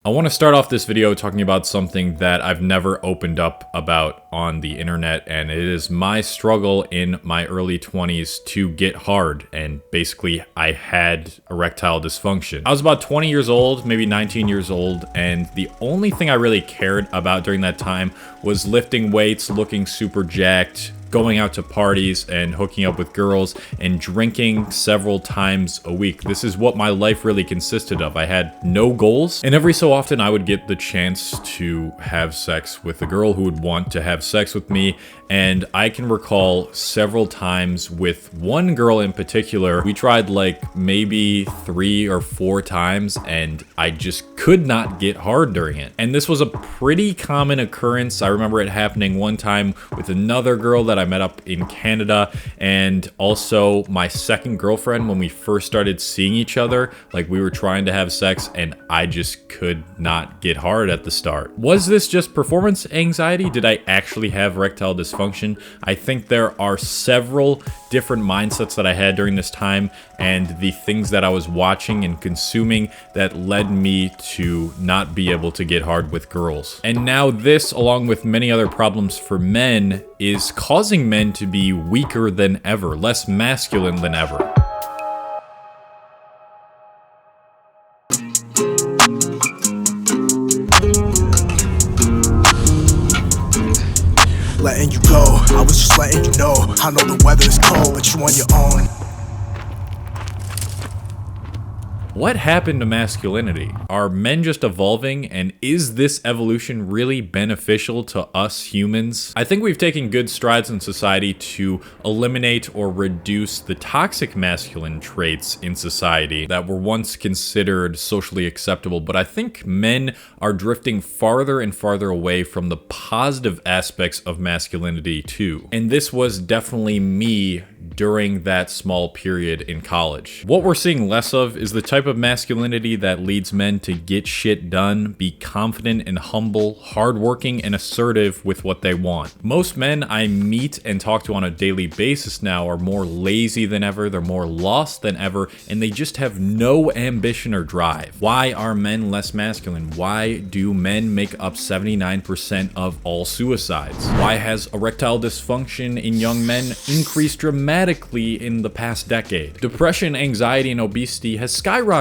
I want to start off this video talking about something that I've never opened up about on the internet, and it is my struggle in my early 20s to get hard, and basically I had erectile dysfunction. I was about 20 years old, maybe 19 years old, and the only thing I really cared about during that time was lifting weights, looking super jacked, going out to parties and hooking up with girls, and drinking several times a week. This is what my life really consisted of. I had no goals, and every so often I would get the chance to have sex with a girl who would want to have sex with me, and I can recall several times with one girl in particular, we tried like maybe 3 or 4 times, and I just could not get hard during it. And this was a pretty common occurrence. I remember it happening one time with another girl that I met up in Canada, and also my second girlfriend when we first started seeing each other. Like, we were trying to have sex and I just could not get hard at the start. Was this just performance anxiety? Did I actually have erectile dysfunction? I think there are several different mindsets that I had during this time, and the things that I was watching and consuming that led me to not be able to get hard with girls. And now this, along with many other problems for men, is causing men to be weaker than ever, less masculine than ever. Letting you go, I was just letting you know. I know the weather is cold, but you on your own. What happened to masculinity? Are men just evolving, and is this evolution really beneficial to us humans? I think we've taken good strides in society to eliminate or reduce the toxic masculine traits in society that were once considered socially acceptable, but I think men are drifting farther and farther away from the positive aspects of masculinity too. And this was definitely me during that small period in college. What we're seeing less of is the type of masculinity that leads men to get shit done, be confident and humble, hardworking and assertive with what they want. Most men I meet and talk to on a daily basis now are more lazy than ever, they're more lost than ever, and they just have no ambition or drive. Why are men less masculine? Why do men make up 79% of all suicides? Why has erectile dysfunction in young men increased dramatically in the past decade? Depression, anxiety, and obesity has skyrocketed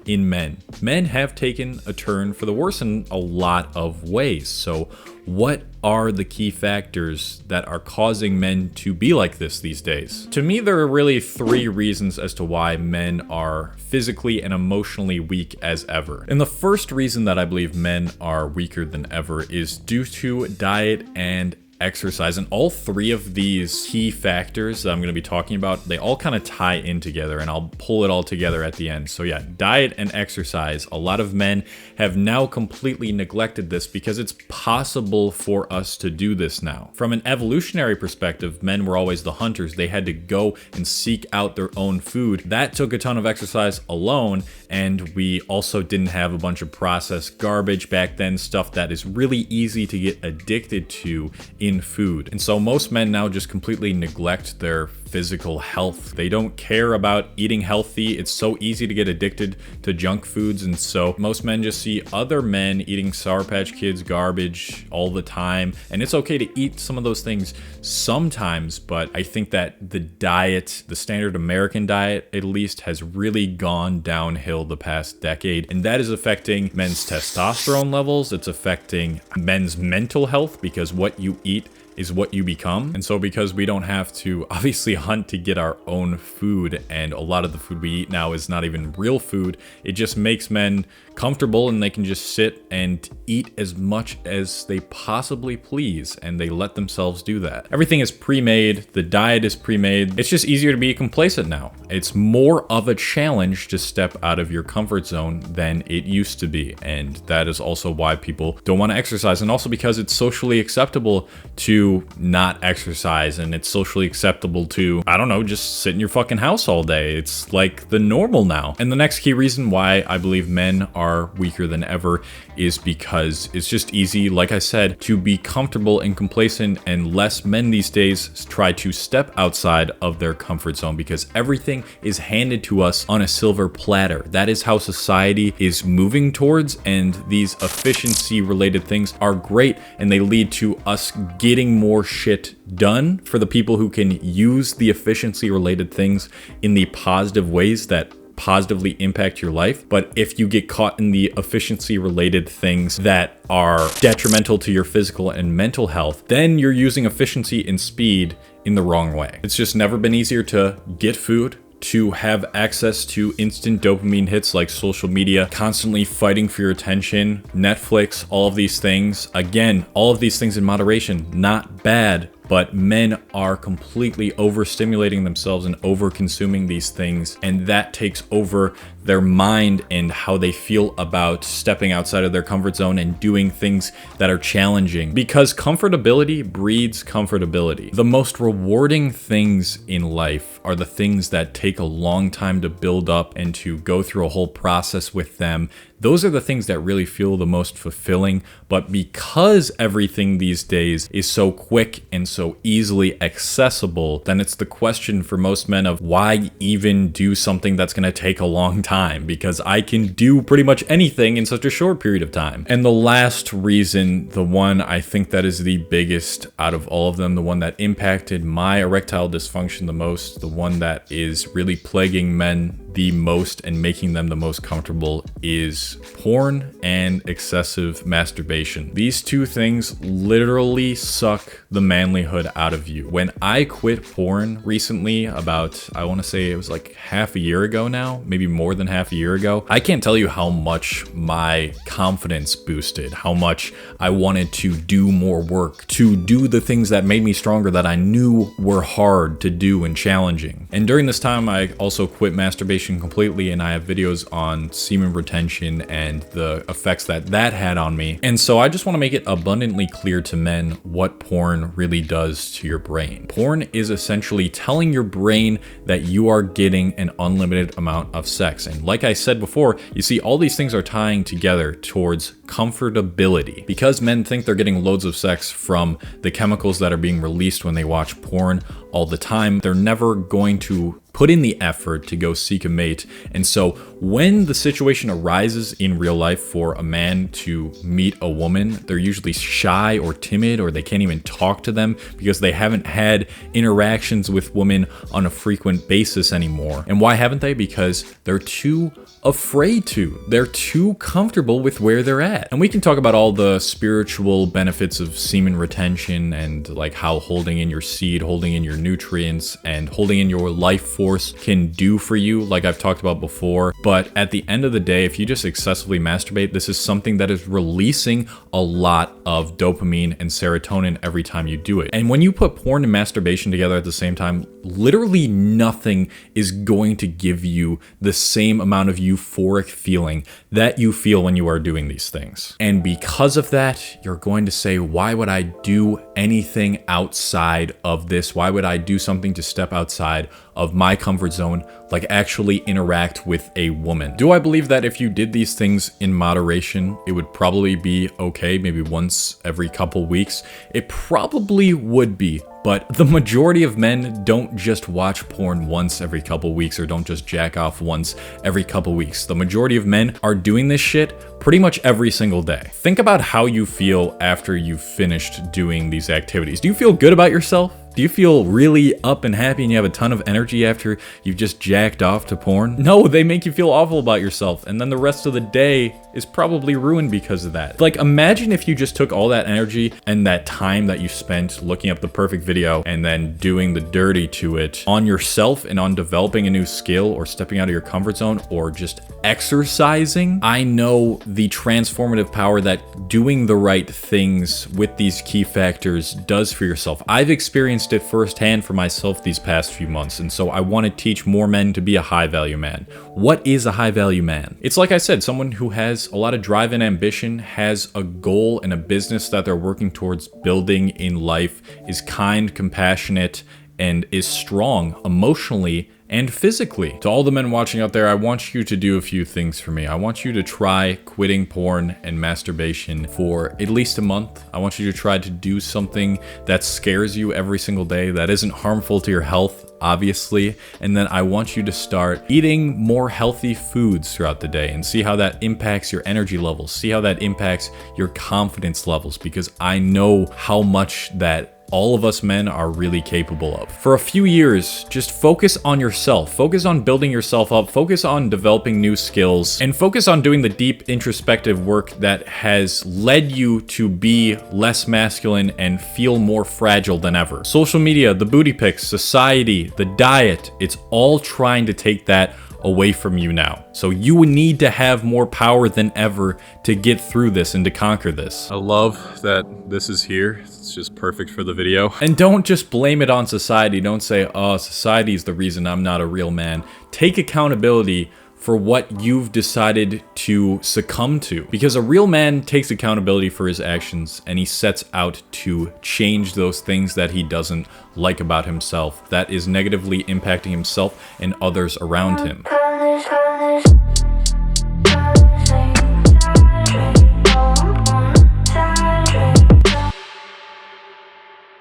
in men. Men have taken a turn for the worse in a lot of ways. So what are the key factors that are causing men to be like this these days? To me, there are really 3 reasons as to why men are physically and emotionally weak as ever. And the first reason that I believe men are weaker than ever is due to diet and exercise. And all 3 of these key factors that I'm going to be talking about, they all kind of tie in together, and I'll pull it all together at the end. So yeah, diet and exercise. A lot of men have now completely neglected this because it's possible for us to do this now. From an evolutionary perspective, men were always the hunters. They had to go and seek out their own food. That took a ton of exercise alone, and we also didn't have a bunch of processed garbage back then, stuff that is really easy to get addicted to in food. And so most men now just completely neglect their physical health. They don't care about eating healthy. It's so easy to get addicted to junk foods, and so most men just see other men eating Sour Patch Kids garbage all the time, and it's okay to eat some of those things sometimes, but I think that the diet, the standard American diet at least, has really gone downhill the past decade, and that is affecting men's testosterone levels. It's affecting men's mental health, because what you eat is what you become. And so because we don't have to obviously hunt to get our own food, and a lot of the food we eat now is not even real food, it just makes men comfortable and they can just sit and eat as much as they possibly please, and they let themselves do that. Everything is pre-made, the diet is pre-made. It's just easier to be complacent now. It's more of a challenge to step out of your comfort zone than it used to be, and that is also why people don't want to exercise, and also because it's socially acceptable to to not exercise, and it's socially acceptable to, I don't know, just sit in your fucking house all day. It's like the normal now. And the next key reason why I believe men are weaker than ever is because it's just easy, like I said, to be comfortable and complacent, and less men these days try to step outside of their comfort zone because everything is handed to us on a silver platter. That is how society is moving towards, and these efficiency related things are great, and they lead to us getting more shit done for the people who can use the efficiency related things in the positive ways that positively impact your life. But if you get caught in the efficiency related things that are detrimental to your physical and mental health, then you're using efficiency and speed in the wrong way. It's just never been easier to get food, to have access to instant dopamine hits like social media, constantly fighting for your attention, Netflix, all of these things. Again, all of these things in moderation, not bad, but men are completely overstimulating themselves and over-consuming these things, and that takes over their mind and how they feel about stepping outside of their comfort zone and doing things that are challenging, because comfortability breeds comfortability. The most rewarding things in life are the things that take a long time to build up and to go through a whole process with them. Those are the things that really feel the most fulfilling. But because everything these days is so quick and so easily accessible, then it's the question for most men of why even do something that's going to take a long time, because I can do pretty much anything in such a short period of time. And the last reason, the one I think that is the biggest out of all of them, the one that impacted my erectile dysfunction the most, the one that is really plaguing men the most and making them the most comfortable, is porn and excessive masturbation. These two things literally suck the manlyhood out of you. When I quit porn recently, about, I want to say it was like half a year ago now, maybe more than half a year ago, I can't tell you how much my confidence boosted, how much I wanted to do more work, to do the things that made me stronger that I knew were hard to do and challenging. And during this time, I also quit masturbation completely, and I have videos on semen retention and the effects that that had on me. And so I just want to make it abundantly clear to men what porn really does to your brain. Porn is essentially telling your brain that you are getting an unlimited amount of sex. And like I said before, you see, all these things are tying together towards comfortability. Because men think they're getting loads of sex from the chemicals that are being released when they watch porn all the time, they're never going to put in the effort to go seek a mate. And so when the situation arises in real life for a man to meet a woman, they're usually shy or timid, or they can't even talk to them because they haven't had interactions with women on a frequent basis anymore. And why haven't they? Because they're too afraid to. They're too comfortable with where they're at. And we can talk about all the spiritual benefits of semen retention and like how holding in your seed, holding in your nutrients, and holding in your life force can do for you, like I've talked about before. But at the end of the day, if you just excessively masturbate, this is something that is releasing a lot of dopamine and serotonin every time you do it. And when you put porn and masturbation together at the same time, literally nothing is going to give you the same amount of euphoric feeling that you feel when you are doing these things. And because of that, you're going to say, why would I do anything outside of this? Why would I do something to step outside of my comfort zone, like actually interact with a woman? Do I believe that if you did these things in moderation, it would probably be okay, maybe once every couple weeks? It probably would be. But the majority of men don't just watch porn once every couple weeks, or don't just jack off once every couple weeks. The majority of men are doing this shit pretty much every single day. Think about how you feel after you've finished doing these activities. Do you feel good about yourself? Do you feel really up and happy and you have a ton of energy after you've just jacked off to porn? No, they make you feel awful about yourself, and then the rest of the day is probably ruined because of that. Like, imagine if you just took all that energy and that time that you spent looking up the perfect video and then doing the dirty to it on yourself and on developing a new skill, or stepping out of your comfort zone, or just exercising. I know the transformative power that doing the right things with these key factors does for yourself. I've experienced it firsthand for myself these past few months, and so I want to teach more men to be a high value man. What is a high value man? It's like I said, someone who has has a lot of drive and ambition, has a goal and a business that they're working towards building in life, is kind, compassionate, and is strong emotionally and physically. To all the men watching out there, I want you to do a few things for me. I want you to try quitting porn and masturbation for at least a month. I want you to try to do something that scares you every single day, that isn't harmful to your health, obviously. And then I want you to start eating more healthy foods throughout the day and see how that impacts your energy levels, see how that impacts your confidence levels, because I know how much that all of us men are really capable of. For a few years, just focus on yourself. Focus on building yourself up. Focus on developing new skills. And focus on doing the deep introspective work that has led you to be less masculine and feel more fragile than ever. Social media, the booty pics, society, the diet, it's all trying to take that away from you now. So you need to have more power than ever to get through this and to conquer this. I love that this is here. It's just perfect for the video. And don't just blame it on society. Don't say, oh, society is the reason I'm not a real man. Take accountability for what you've decided to succumb to. Because a real man takes accountability for his actions and he sets out to change those things that he doesn't like about himself, that is negatively impacting himself and others around him.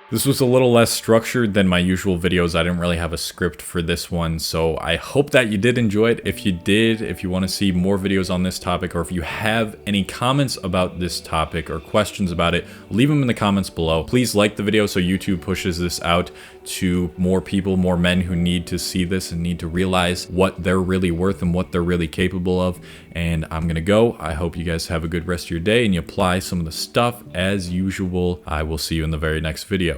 This was a little less structured than my usual videos. I didn't really have a script for this one, so I hope that you did enjoy it. If you did, if you want to see more videos on this topic, or if you have any comments about this topic or questions about it, leave them in the comments below. Please like the video so YouTube pushes this out to more people, more men who need to see this and need to realize what they're really worth and what they're really capable of. And I'm gonna go. I hope you guys have a good rest of your day and you apply some of the stuff as usual. I will see you in the very next video.